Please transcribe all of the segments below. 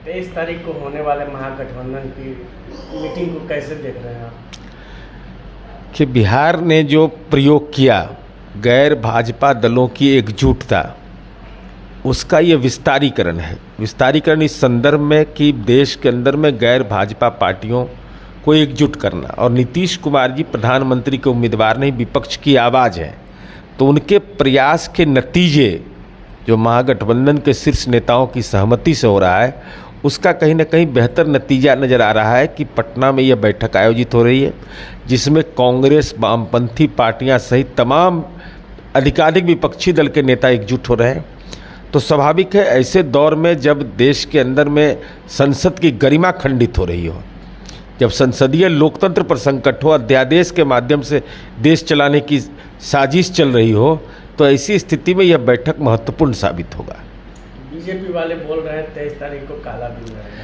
23 तारीख को होने वाले महागठबंधन की मीटिंग को कैसे देख रहे हैं आप? कि बिहार ने जो प्रयोग किया गैर भाजपा दलों की एकजुटता, उसका ये विस्तारीकरण है। विस्तारीकरण इस संदर्भ में कि देश के अंदर में गैर भाजपा पार्टियों को एकजुट करना, और नीतीश कुमार जी प्रधानमंत्री के उम्मीदवार नहीं, विपक्ष की आवाज़ है। तो उनके प्रयास के नतीजे जो महागठबंधन के शीर्ष नेताओं की सहमति से हो रहा है, उसका कहीं ना कहीं बेहतर नतीजा नज़र आ रहा है कि पटना में यह बैठक आयोजित हो रही है, जिसमें कांग्रेस, वामपंथी पार्टियां सहित तमाम अधिकाधिक विपक्षी दल के नेता एकजुट हो रहे हैं। तो स्वाभाविक है ऐसे दौर में जब देश के अंदर में संसद की गरिमा खंडित हो रही हो, जब संसदीय लोकतंत्र पर संकट हो, अध्यादेश के माध्यम से देश चलाने की साजिश चल रही हो, तो ऐसी स्थिति में यह बैठक महत्वपूर्ण साबित होगा। बीजेपी वाले बोल रहे हैं 23 तारीख को काला दिन रहेगा।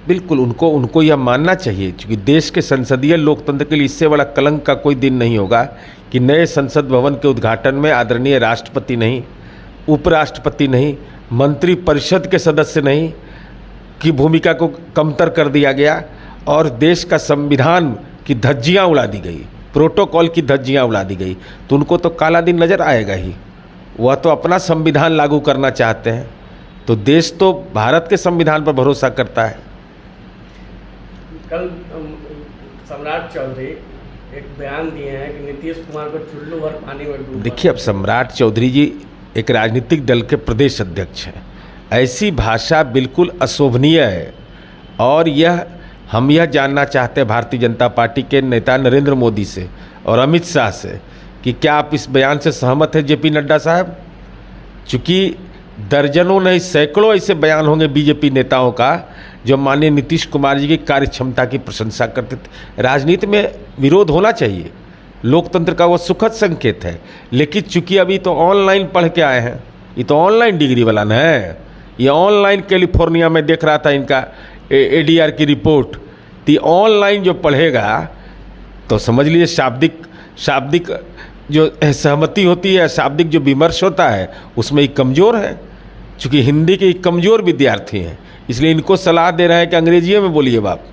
बिल्कुल उनको यह मानना चाहिए, क्योंकि देश के संसदीय लोकतंत्र के लिए इससे बड़ा कलंक का कोई दिन नहीं होगा कि नए संसद भवन के उद्घाटन में आदरणीय राष्ट्रपति नहीं, उपराष्ट्रपति नहीं, मंत्री परिषद के सदस्य नहीं की भूमिका को कमतर कर दिया गया और देश का संविधान की धज्जियाँ उड़ा दी गई, प्रोटोकॉल की धज्जियाँ उड़ा दी गई। तो उनको तो काला दिन नज़र आएगा ही। वह तो अपना संविधान लागू करना चाहते हैं, तो देश तो भारत के संविधान पर भरोसा करता है। कल सम्राट चौधरी एक बयान दिए हैं कि नीतीश कुमार को चुल्लू भर पानी में डूबा। देखिए, अब सम्राट चौधरी जी एक राजनीतिक दल के प्रदेश अध्यक्ष हैं। ऐसी भाषा बिल्कुल अशोभनीय है, और हम यह जानना चाहते हैं भारतीय जनता पार्टी के नेता नरेंद्र मोदी से और अमित शाह से कि क्या आप इस बयान से सहमत हैं जेपी नड्डा साहब? चूँकि दर्जनों नहीं सैकड़ों ऐसे बयान होंगे बीजेपी नेताओं का जो माननीय नीतीश कुमार जी की कार्यक्षमता की प्रशंसा करते थे। राजनीति में विरोध होना चाहिए, लोकतंत्र का वो सुखद संकेत है, लेकिन चूंकि अभी तो ऑनलाइन पढ़ के आए हैं, ये तो ऑनलाइन डिग्री वाला न है, ये ऑनलाइन कैलिफोर्निया में देख रहा था इनका ADR की रिपोर्ट। तो ऑनलाइन जो पढ़ेगा तो समझ लीजिए शाब्दिक जो सहमति होती है, शाब्दिक जो विमर्श होता है, उसमें ही कमज़ोर है। चूँकि हिंदी के कमज़ोर विद्यार्थी हैं, इसलिए इनको सलाह दे रहे हैं कि अंग्रेजी में बोलिए बाप,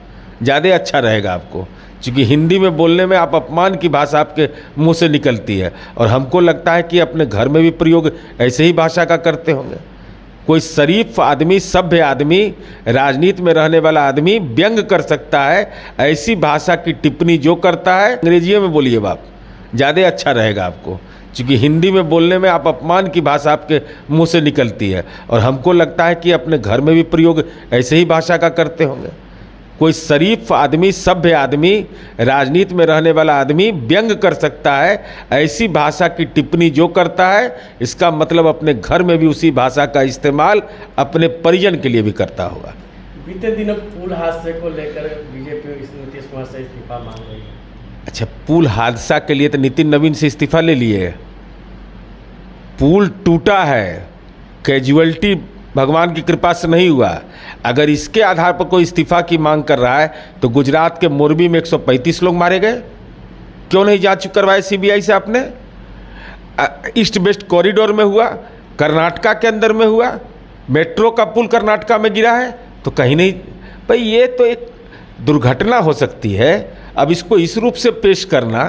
ज़्यादा अच्छा रहेगा आपको। चूँकि हिंदी में बोलने में आप अपमान की भाषा आपके मुंह से निकलती है, और हमको लगता है कि अपने घर में भी प्रयोग ऐसे ही भाषा का करते होंगे। कोई शरीफ आदमी, सभ्य आदमी, राजनीति में रहने वाला आदमी व्यंग कर सकता है, ऐसी भाषा की टिप्पणी जो करता है अंग्रेजी में बोलिए बाप, ज़्यादा अच्छा रहेगा आपको। क्योंकि हिंदी में बोलने में आप अपमान की भाषा आपके मुंह से निकलती है, और हमको लगता है कि अपने घर में भी प्रयोग ऐसे ही भाषा का करते होंगे। कोई शरीफ आदमी, सभ्य आदमी, राजनीति में रहने वाला आदमी व्यंग कर सकता है, ऐसी भाषा की टिप्पणी जो करता है, इसका मतलब अपने घर में भी उसी भाषा का इस्तेमाल अपने परिजन के लिए भी करता होगा। बीते दिनों पुल हादसे को लेकर बीजेपी नीतीश कुमार से इस्तीफा मांग रही है। अच्छा, पुल हादसा के लिए तो नितिन नवीन से इस्तीफा ले लिए। पुल टूटा है, कैजुअलिटी भगवान की कृपा से नहीं हुआ। अगर इसके आधार पर कोई इस्तीफा की मांग कर रहा है, तो गुजरात के मोरबी में 135 लोग मारे गए, क्यों नहीं जांच करवाए CBI से आपने? ईस्ट वेस्ट कॉरिडोर में हुआ, कर्नाटका के अंदर में हुआ, मेट्रो का पुल कर्नाटका में गिरा है, तो कहीं नहीं। भाई ये तो एक दुर्घटना हो सकती है। अब इसको इस रूप से पेश करना,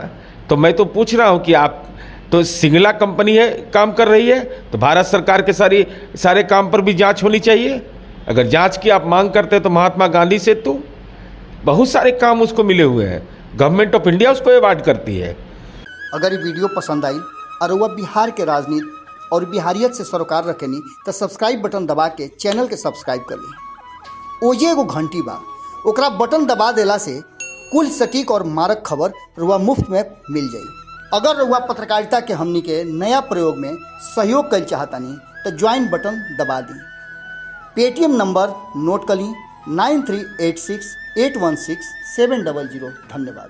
तो मैं तो पूछ रहा हूँ कि आप तो सिंगला कंपनी है, काम कर रही है, तो भारत सरकार के सारे काम पर भी जांच होनी चाहिए। अगर जांच की आप मांग करते हैं तो महात्मा गांधी सेतु, बहुत सारे काम उसको मिले हुए हैं, गवर्नमेंट ऑफ इंडिया उसको अवार्ड करती है। अगर ये वीडियो पसंद आई और वह बिहार के राजनीति और बिहारियत से सरोकार रखेनी, तो सब्सक्राइब बटन दबा के चैनल के सब्सक्राइब कर ली। ओजे एगो घंटी बा, ओकरा बटन दबा देला से कुल सटीक और मारक खबर रुआ मुफ्त में मिल जाई। अगर रुआ पत्रकारिता के हमनी के नया प्रयोग में सहयोग कर चाहतानी, तो ज्वाइन बटन दबा दी। पेटीएम नंबर नोट कर ली 9386816700। धन्यवाद।